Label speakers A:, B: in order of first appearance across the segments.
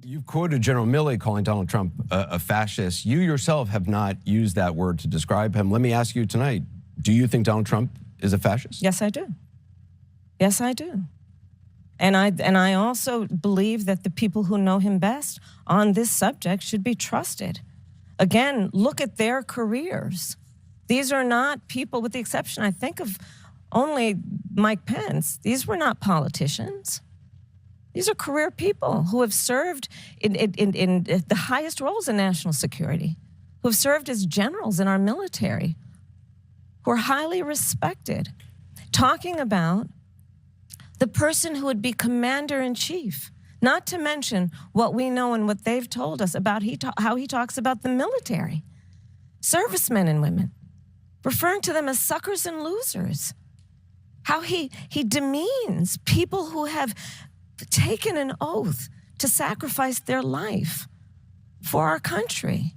A: You've quoted General Milley calling Donald Trump a fascist. You yourself have not used that word to describe him. Let me ask you tonight, do you think Donald Trump is a fascist?
B: Yes, I do. Yes, I do. And I also believe that the people who know him best on this subject should be trusted. Again, look at their careers. These are not people, with the exception, I think, of only Mike Pence. These were not politicians. These are career people who have served in the highest roles in national security, who have served as generals in our military, who are highly respected. Talking about the person who would be commander-in-chief, not to mention what we know and what they've told us about how he talks about the military, servicemen and women, referring to them as suckers and losers, how he demeans people who have taken an oath to sacrifice their life for our country.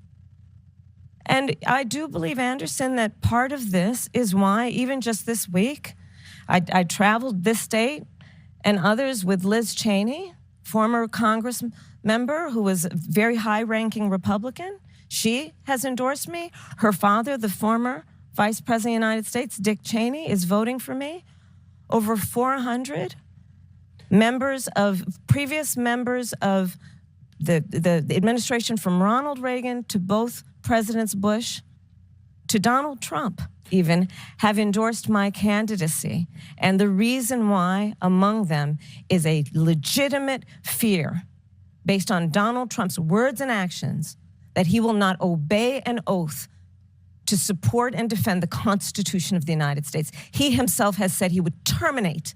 B: And I do believe, Anderson, that part of this is why, even just this week, I traveled this state and others with Liz Cheney, former Congress member who was a very high-ranking Republican. She has endorsed me. Her father, the former Vice President of the United States, Dick Cheney, is voting for me. Over 400 previous members of the administration, from Ronald Reagan to both Presidents Bush to Donald Trump even, have endorsed my candidacy. And the reason why, among them, is a legitimate fear based on Donald Trump's words and actions that he will not obey an oath to support and defend the Constitution of the United States. He himself has said he would terminate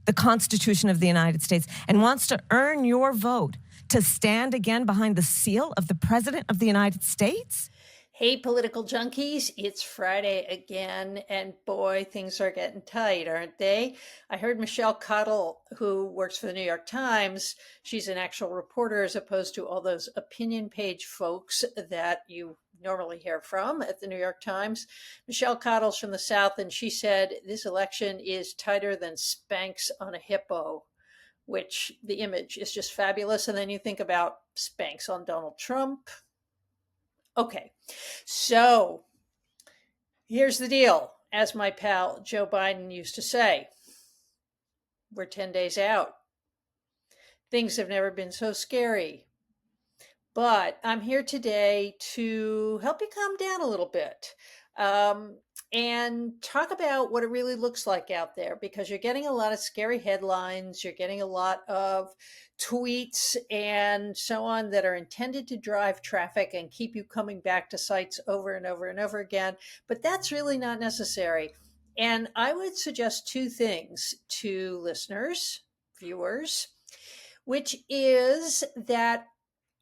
B: the Constitution of the United States and wants to earn your vote to stand again behind the seal of the President of the United States?
C: Hey, political junkies, it's Friday again, and boy, things are getting tight, aren't they? I heard Michelle Cottle, who works for the New York Times, she's an actual reporter as opposed to all those opinion page folks that you normally hear from at the New York Times. Michelle Cottle's from the South, and she said this election is tighter than Spanx on a hippo, which the image is just fabulous. And then you think about Spanx on Donald Trump. Okay, so here's the deal. As my pal Joe Biden used to say, we're 10 days out. Things have never been so scary. But I'm here today to help you calm down a little bit and talk about what it really looks like out there, because you're getting a lot of scary headlines. You're getting a lot of tweets and so on that are intended to drive traffic and keep you coming back to sites over and over and over again. But that's really not necessary. And I would suggest two things to listeners, viewers, which is that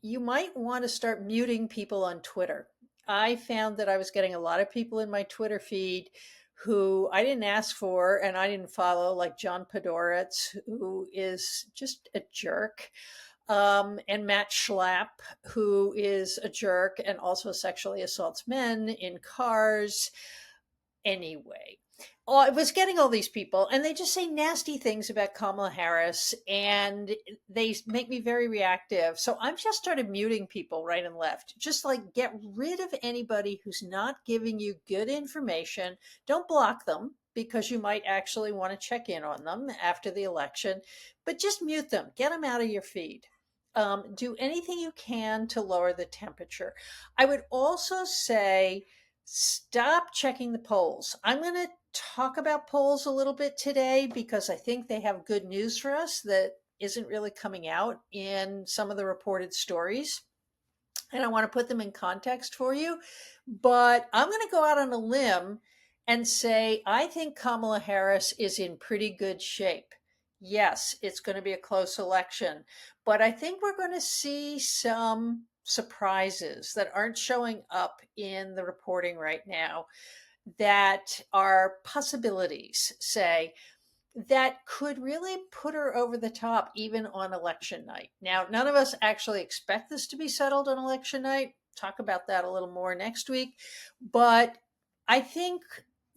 C: you might want to start muting people on Twitter. I found that I was getting a lot of people in my Twitter feed who I didn't ask for and I didn't follow, like John Podhoretz, who is just a jerk, and Matt Schlapp, who is a jerk and also sexually assaults men in cars. Anyway, I was getting all these people and they just say nasty things about Kamala Harris and they make me very reactive. So I've just started muting people right and left. Just like get rid of anybody who's not giving you good information. Don't block them, because you might actually want to check in on them after the election, but just mute them, get them out of your feed. Do anything you can to lower the temperature. I would also say, stop checking the polls. I'm going to talk about polls a little bit today because I think they have good news for us that isn't really coming out in some of the reported stories. And I want to put them in context for you. But I'm going to go out on a limb and say, I think Kamala Harris is in pretty good shape. Yes, it's going to be a close election, but I think we're going to see some surprises that aren't showing up in the reporting right now that are possibilities, say, that could really put her over the top even on election night. Now, none of us actually expect this to be settled on election night. Talk about that a little more next week. But I think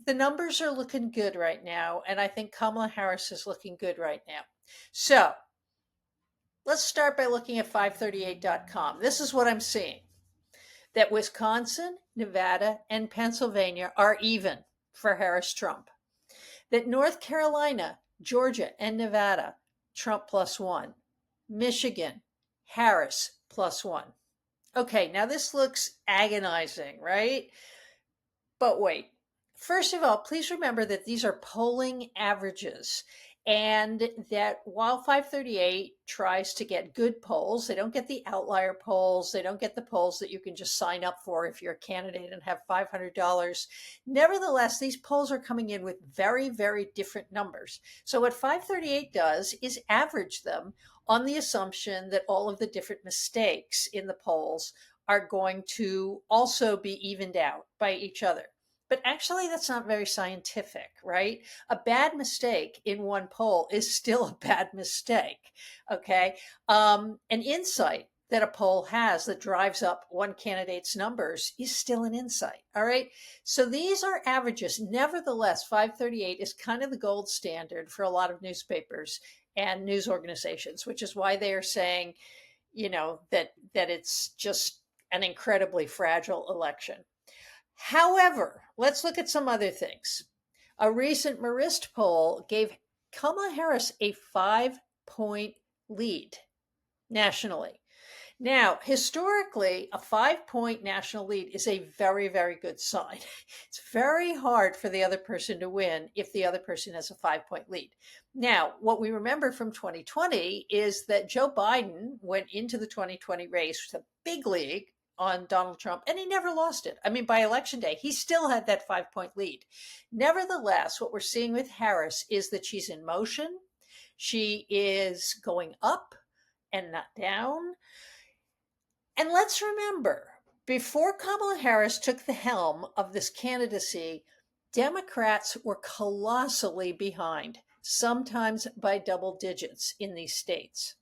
C: the numbers are looking good right now, and I think Kamala Harris is looking good right now. So let's start by looking at 538.com. This is what I'm seeing, that Wisconsin, Nevada, and Pennsylvania are even for Harris-Trump, that North Carolina, Georgia, and Nevada, Trump +1, Michigan, Harris +1. Okay, now this looks agonizing, right? But wait, first of all, please remember that these are polling averages, and that while 538 tries to get good polls, they don't get the outlier polls, they don't get the polls that you can just sign up for if you're a candidate and have $500. Nevertheless, these polls are coming in with very, very different numbers. So what 538 does is average them on the assumption that all of the different mistakes in the polls are going to also be evened out by each other. But actually, that's not very scientific, right? A bad mistake in one poll is still a bad mistake, okay? An insight that a poll has that drives up one candidate's numbers is still an insight, all right? So these are averages. Nevertheless, 538 is kind of the gold standard for a lot of newspapers and news organizations, which is why they are saying, that it's just an incredibly fragile election. However, let's look at some other things. A recent Marist poll gave Kamala Harris a 5-point lead nationally. Now, historically, a 5-point national lead is a very, very good sign. It's very hard for the other person to win if the other person has a 5-point lead. Now, what we remember from 2020 is that Joe Biden went into the 2020 race with a big lead on Donald Trump, and he never lost it. I mean, by election day, he still had that 5-point lead. Nevertheless, what we're seeing with Harris is that she's in motion. She is going up and not down. And let's remember, before Kamala Harris took the helm of this candidacy, Democrats were colossally behind, sometimes by double digits in these states.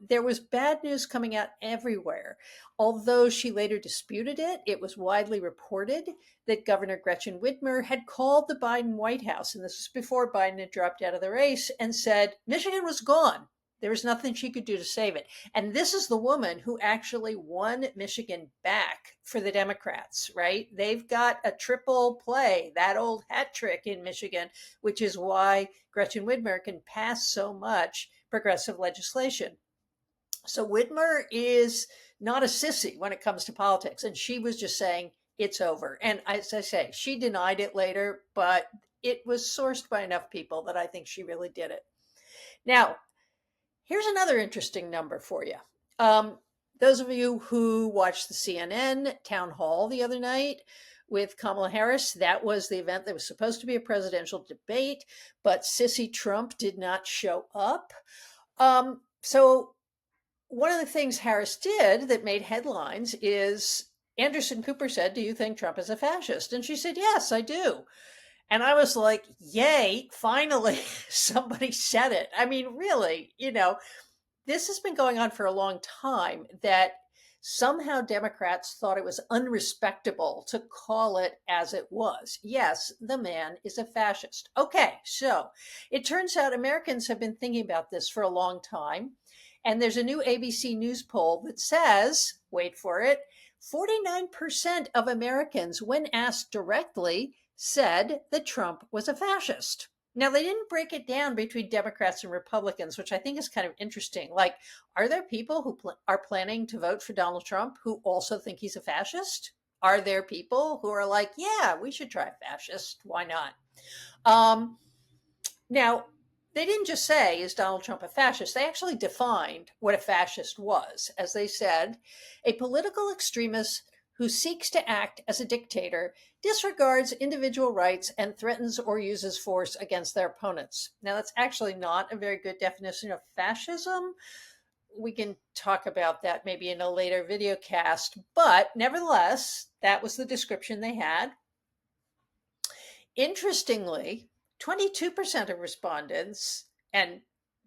C: There was bad news coming out everywhere. Although she later disputed it, it was widely reported that Governor Gretchen Whitmer had called the Biden White House, and this was before Biden had dropped out of the race, and said Michigan was gone. There was nothing she could do to save it. And this is the woman who actually won Michigan back for the Democrats, right? They've got a triple play, that old hat trick in Michigan, which is why Gretchen Whitmer can pass so much progressive legislation. So Whitmer is not a sissy when it comes to politics. And she was just saying, it's over. And as I say, she denied it later, but it was sourced by enough people that I think she really did it. Now, here's another interesting number for you. Those of you who watched the CNN town hall the other night with Kamala Harris, that was the event that was supposed to be a presidential debate, but Sissy Trump did not show up. So one of the things Harris did that made headlines is Anderson Cooper said, "Do you think Trump is a fascist?" And she said, "Yes, I do." And I was like, yay, finally somebody said it. I mean, really, this has been going on for a long time, that somehow Democrats thought it was unrespectable to call it as it was. Yes, the man is a fascist. Okay, so it turns out Americans have been thinking about this for a long time. And there's a new ABC News poll that says, wait for it, 49% of Americans, when asked directly, said that Trump was a fascist. Now, they didn't break it down between Democrats and Republicans, which I think is kind of interesting. Like, are there people who are planning to vote for Donald Trump who also think he's a fascist? Are there people who are like, yeah, we should try fascist? Why not? Now, they didn't just say, is Donald Trump a fascist? They actually defined what a fascist was. As they said, a political extremist who seeks to act as a dictator, disregards individual rights, and threatens or uses force against their opponents. Now, that's actually not a very good definition of fascism. We can talk about that maybe in a later video cast, but nevertheless, that was the description they had. Interestingly, 22% of respondents, and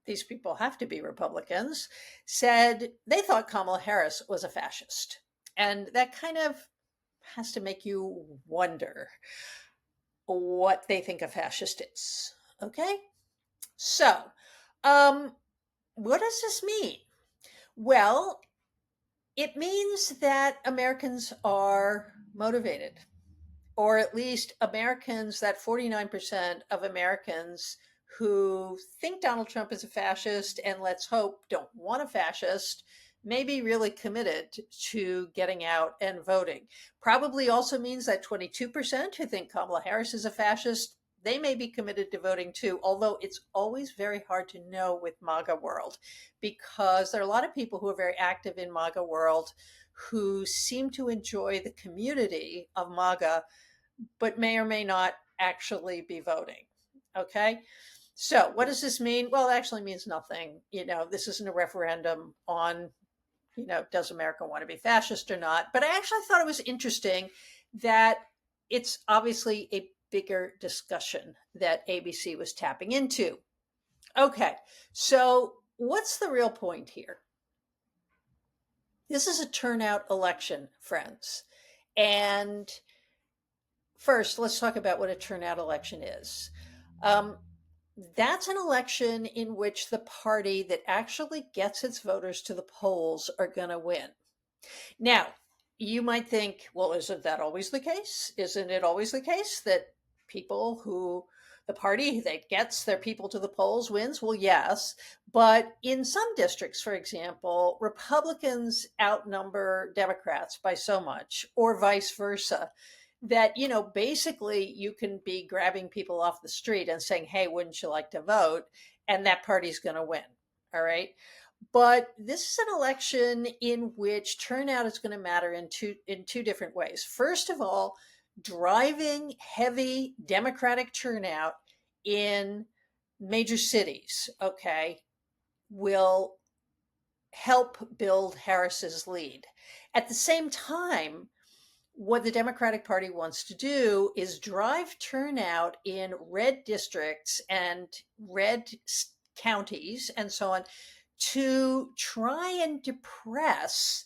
C: these people have to be Republicans, said they thought Kamala Harris was a fascist. And that kind of has to make you wonder what they think a fascist is. Okay? So, what does this mean? Well, it means that Americans are motivated, or at least Americans, that 49% of Americans who think Donald Trump is a fascist and let's hope don't want a fascist may be really committed to getting out and voting. Probably also means that 22% who think Kamala Harris is a fascist, they may be committed to voting too, although it's always very hard to know with MAGA world, because there are a lot of people who are very active in MAGA world who seem to enjoy the community of MAGA, but may or may not actually be voting. Okay. So what does this mean? Well, it actually means nothing. This isn't a referendum on, does America want to be fascist or not? But I actually thought it was interesting that it's obviously a bigger discussion that ABC was tapping into. Okay. So what's the real point here? This is a turnout election, friends. And first, let's talk about what a turnout election is. That's an election in which the party that actually gets its voters to the polls are going to win. Now, you might think, well, isn't that always the case? Isn't it always the case that the party that gets their people to the polls wins? Well, yes. But in some districts, for example, Republicans outnumber Democrats by so much, or vice versa, that, basically you can be grabbing people off the street and saying, hey, wouldn't you like to vote? And that party's going to win. All right. But this is an election in which turnout is going to matter in two different ways. First of all, driving heavy Democratic turnout in major cities, okay, will help build Harris's lead. At the same time, what the Democratic Party wants to do is drive turnout in red districts and red counties and so on to try and depress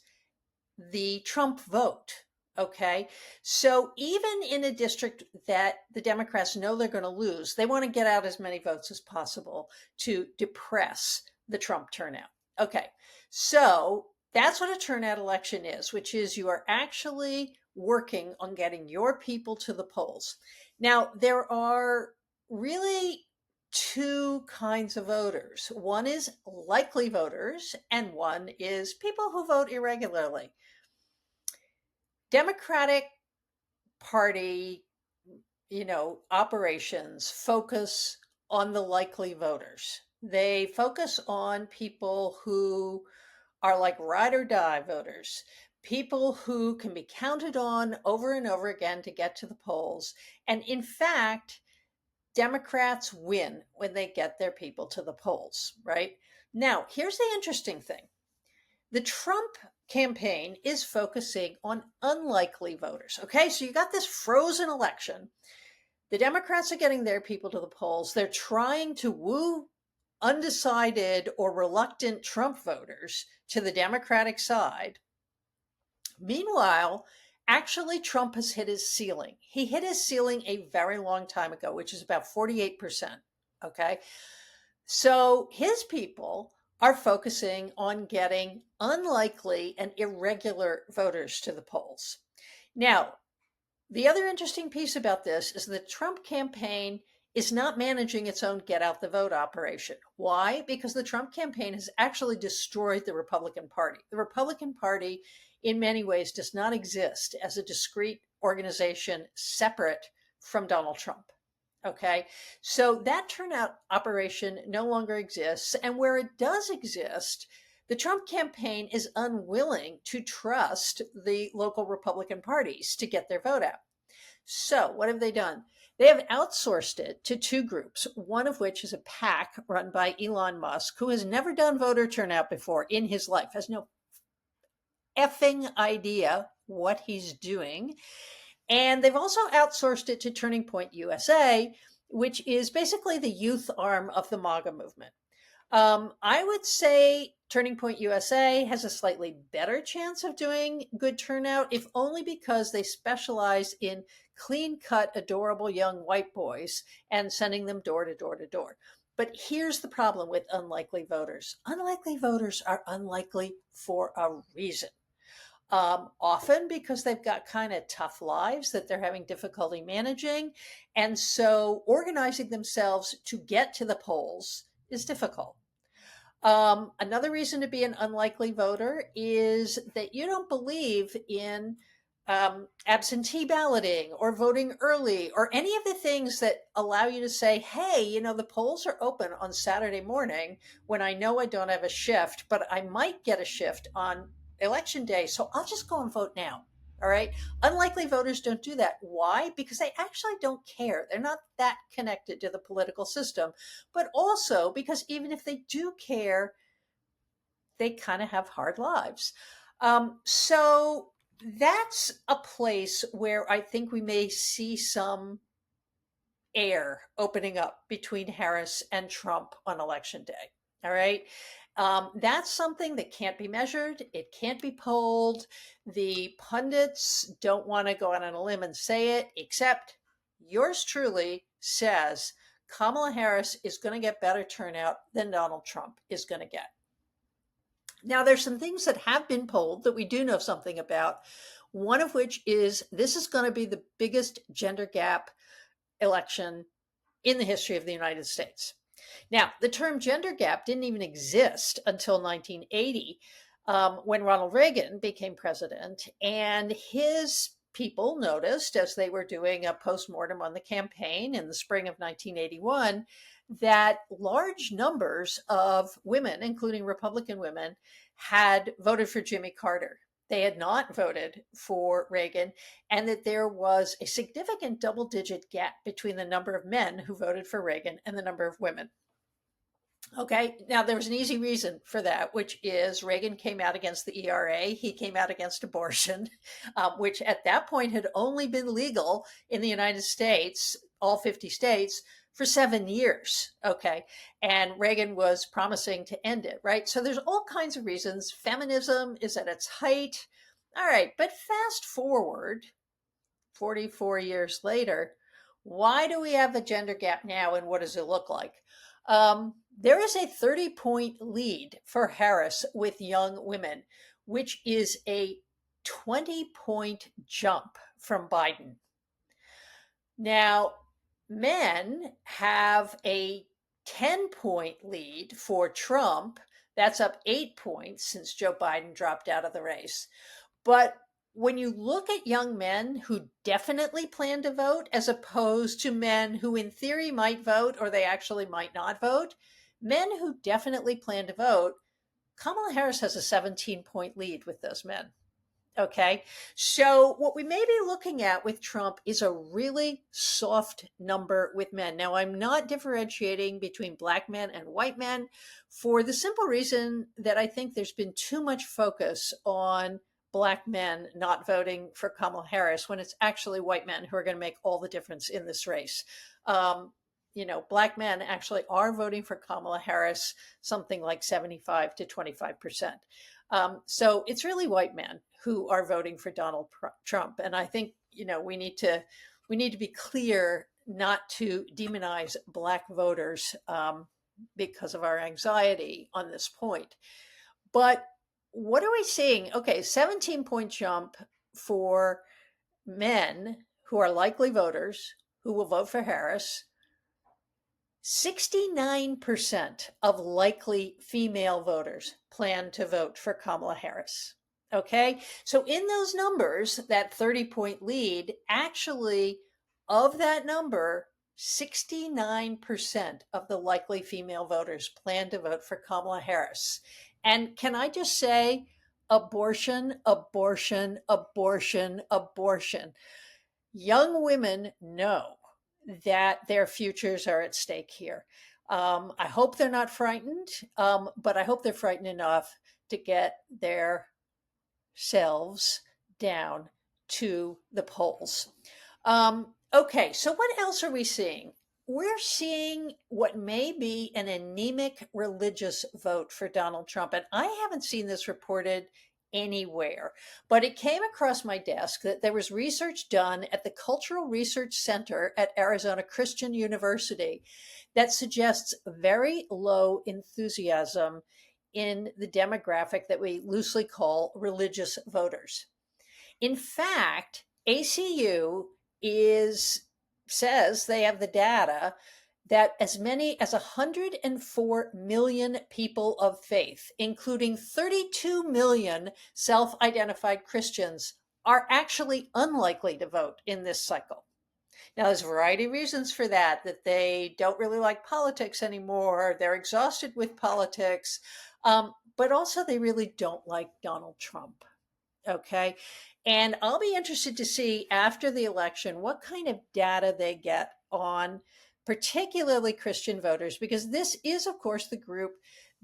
C: the Trump vote. Okay. So even in a district that the Democrats know they're going to lose, they want to get out as many votes as possible to depress the Trump turnout. Okay. So that's what a turnout election is, which is you are actually working on getting your people to the polls. Now, there are really two kinds of voters. One is likely voters, and one is people who vote irregularly. Democratic Party, operations focus on the likely voters. They focus on people who are like ride or die voters, people who can be counted on over and over again to get to the polls. And in fact, Democrats win when they get their people to the polls, right? Now, here's the interesting thing. The Trump campaign is focusing on unlikely voters. Okay, so you got this frozen election. The Democrats are getting their people to the polls. They're trying to woo undecided or reluctant Trump voters to the Democratic side. Meanwhile, actually, Trump has hit his ceiling. He hit his ceiling a very long time ago, which is about 48%. Okay. So his people are focusing on getting unlikely and irregular voters to the polls. Now, the other interesting piece about this is the Trump campaign is not managing its own get out the vote operation. Why? Because the Trump campaign has actually destroyed the Republican Party. The Republican Party, in many ways, does not exist as a discrete organization separate from Donald Trump. Okay, so that turnout operation no longer exists. And where it does exist, the Trump campaign is unwilling to trust the local Republican parties to get their vote out. So what have they done? They have outsourced it to two groups, one of which is a PAC run by Elon Musk, who has never done voter turnout before in his life, has no effing idea what he's doing. And they've also outsourced it to Turning Point USA, which is basically the youth arm of the MAGA movement. I would say Turning Point USA has a slightly better chance of doing good turnout, if only because they specialize in clean-cut, adorable young white boys and sending them door to door to door. But here's the problem with unlikely voters. Unlikely voters are unlikely for a reason. Often because they've got kind of tough lives that they're having difficulty managing. And so organizing themselves to get to the polls is difficult. Another reason to be an unlikely voter is that you don't believe in absentee balloting or voting early or any of the things that allow you to say, hey, the polls are open on Saturday morning when I know I don't have a shift, but I might get a shift on election day. So I'll just go and vote now. All right. Unlikely voters don't do that. Why? Because they actually don't care. They're not that connected to the political system, but also because even if they do care, they kind of have hard lives. So that's a place where I think we may see some air opening up between Harris and Trump on election day. All right. That's something that can't be measured. It can't be polled. The pundits don't want to go out on a limb and say it, except yours truly says Kamala Harris is going to get better turnout than Donald Trump is going to get. Now, there's some things that have been polled that we do know something about, one of which is this is going to be the biggest gender gap election in the history of the United States. Now, the term gender gap didn't even exist until 1980 when Ronald Reagan became president, and his people noticed as they were doing a postmortem on the campaign in the spring of 1981 that large numbers of women, including Republican women, had voted for Jimmy Carter. They had not voted for Reagan, and that there was a significant double-digit gap between the number of men who voted for Reagan and the number of women. Okay, now there was an easy reason for that, which is Reagan came out against the ERA. He came out against abortion, which at that point had only been legal in the United States, all 50 states, for 7 years. Okay, and Reagan was promising to end it, right? So there's all kinds of reasons. Feminism is at its height. All right, but fast forward 44 years later, why do we have a gender gap now, and what does it look like? There is a 30-point lead for Harris with young women, which is a 20-point jump from Biden. Now, men have a 10-point lead for Trump. That's up 8 points since Joe Biden dropped out of the race. But when you look at young men who definitely plan to vote, as opposed to men who in theory might vote or they actually might not vote, men who definitely plan to vote, Kamala Harris has a 17-point lead with those men. Okay, so what we may be looking at with Trump is a really soft number with men. Now, I'm not differentiating between black men and white men for the simple reason that I think there's been too much focus on black men not voting for Kamala Harris when it's actually white men who are going to make all the difference in this race. Black men actually are voting for Kamala Harris, something like 75 to 25%. So it's really white men who are voting for Donald Trump. And I think, we need to be clear not to demonize black voters because of our anxiety on this point. But what are we seeing? Okay, 17-point jump for men who are likely voters who will vote for Harris. 69% of likely female voters plan to vote for Kamala Harris. Okay, so in those numbers, that 30-point lead, actually, of that number, 69% of the likely female voters plan to vote for Kamala Harris. And can I just say, abortion, abortion, abortion, abortion. Young women know that their futures are at stake here. I hope they're not frightened, but I hope they're frightened enough to get their selves down to the polls. Okay, so what else are we seeing? We're seeing what may be an anemic religious vote for Donald Trump. And I haven't seen this reported anywhere. But it came across my desk that there was research done at the Cultural Research Center at Arizona Christian University that suggests very low enthusiasm in the demographic that we loosely call religious voters. In fact, ACU says they have the data that as many as 104 million people of faith, including 32 million self-identified Christians, are actually unlikely to vote in this cycle. Now, there's a variety of reasons for that they don't really like politics anymore, they're exhausted with politics, but also they really don't like Donald Trump. Okay. And I'll be interested to see after the election what kind of data they get on particularly Christian voters, because this is, of course, the group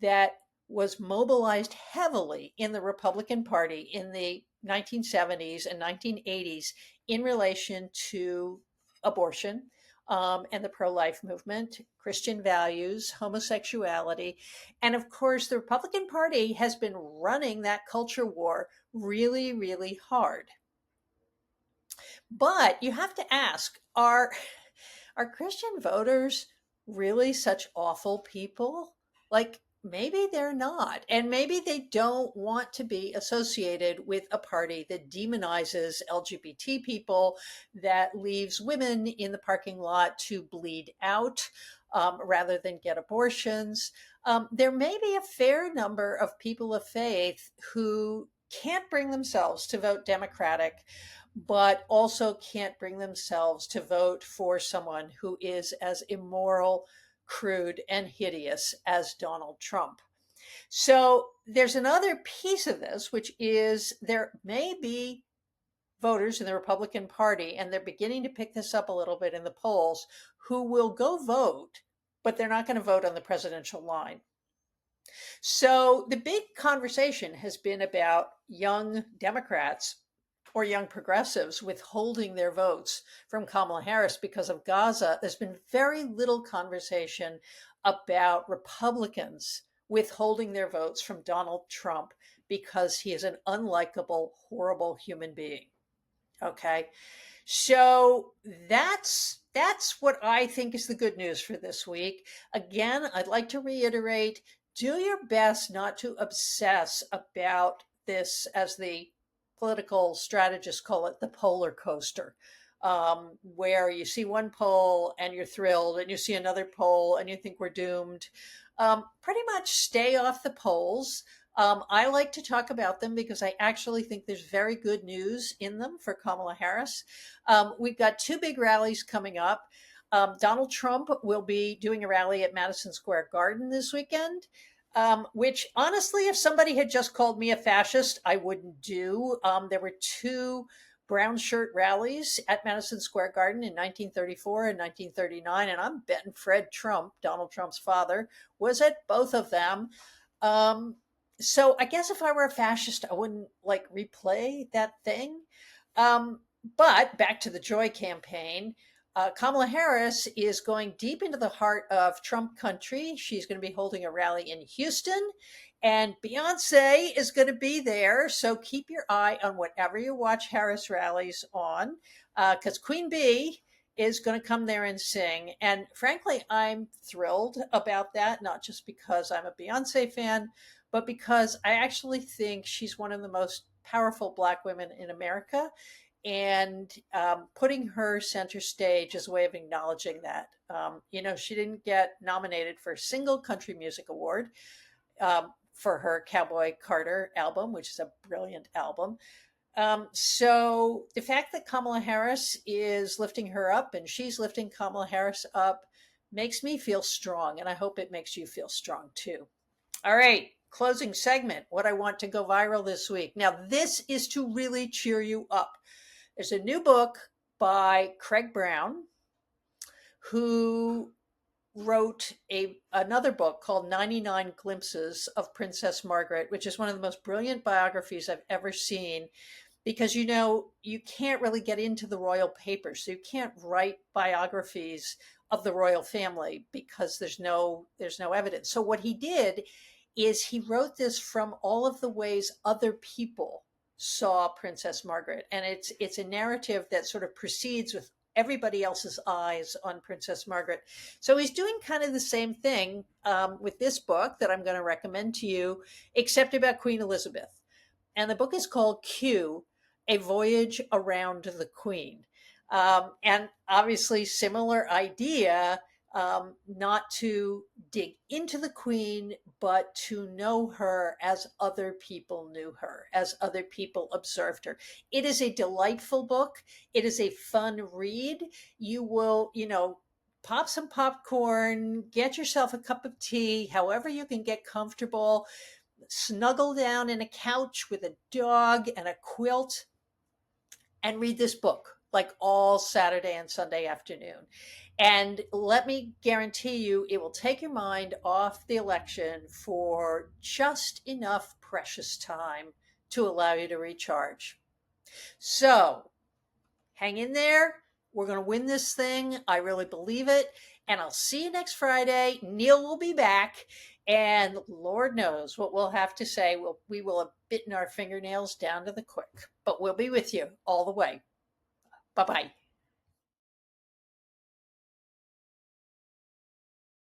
C: that was mobilized heavily in the Republican Party in the 1970s and 1980s in relation to abortion and the pro-life movement, Christian values, homosexuality. And of course, the Republican Party has been running that culture war really, really hard. But you have to ask, are Christian voters really such awful people? Like, maybe they're not. And maybe they don't want to be associated with a party that demonizes LGBT people, that leaves women in the parking lot to bleed out rather than get abortions. There may be a fair number of people of faith who can't bring themselves to vote Democratic, but also can't bring themselves to vote for someone who is as immoral, crude, and hideous as Donald Trump. So there's another piece of this, which is there may be voters in the Republican Party, and they're beginning to pick this up a little bit in the polls, who will go vote, but they're not going to vote on the presidential line. So the big conversation has been about young Democrats or young progressives withholding their votes from Kamala Harris because of Gaza. There's been very little conversation about Republicans withholding their votes from Donald Trump because he is an unlikable, horrible human being. Okay. So that's what I think is the good news for this week. Again, I'd like to reiterate, do your best not to obsess about this, as the political strategists call it, the polar coaster, where you see one poll and you're thrilled, and you see another poll and you think we're doomed. Pretty much stay off the polls. I like to talk about them because I actually think there's very good news in them for Kamala Harris. We've got two big rallies coming up. Donald Trump will be doing a rally at Madison Square Garden this weekend, which honestly, if somebody had just called me a fascist, I wouldn't do. There were two brown shirt rallies at Madison Square Garden in 1934 and 1939, and I'm betting Fred Trump, Donald Trump's father, was at both of them. So I guess if I were a fascist, I wouldn't replay that thing. But back to the Joy campaign. Kamala Harris is going deep into the heart of Trump country. She's going to be holding a rally in Houston, and Beyonce is going to be there. So keep your eye on whatever you watch Harris rallies on, because Queen Bee is going to come there and sing. And frankly, I'm thrilled about that, not just because I'm a Beyonce fan, but because I actually think she's one of the most powerful Black women in America. And putting her center stage is a way of acknowledging that. She didn't get nominated for a single country music award for her Cowboy Carter album, which is a brilliant album. So the fact that Kamala Harris is lifting her up and she's lifting Kamala Harris up makes me feel strong. And I hope it makes you feel strong too. All right. Closing segment, what I want to go viral this week. Now, this is to really cheer you up. There's a new book by Craig Brown, who wrote another book called 99 Glimpses of Princess Margaret, which is one of the most brilliant biographies I've ever seen, because you can't really get into the royal papers, so you can't write biographies of the royal family because there's no evidence. So what he did is he wrote this from all of the ways other people saw Princess Margaret. And it's a narrative that sort of proceeds with everybody else's eyes on Princess Margaret. So he's doing kind of the same thing with this book that I'm going to recommend to you, except about Queen Elizabeth. And the book is called Q, A Voyage Around the Queen. And obviously, similar idea, not to dig into the Queen, but to know her as other people knew her, as other people observed her. It is a delightful book. It is a fun read. You will, pop some popcorn, get yourself a cup of tea, however you can get comfortable, snuggle down in a couch with a dog and a quilt and read this book like all Saturday and Sunday afternoon. And let me guarantee you, it will take your mind off the election for just enough precious time to allow you to recharge. So hang in there. We're going to win this thing. I really believe it. And I'll see you next Friday. Neil will be back. And Lord knows what we'll have to say. We will have bitten our fingernails down to the quick, but we'll be with you all the way. Bye-bye.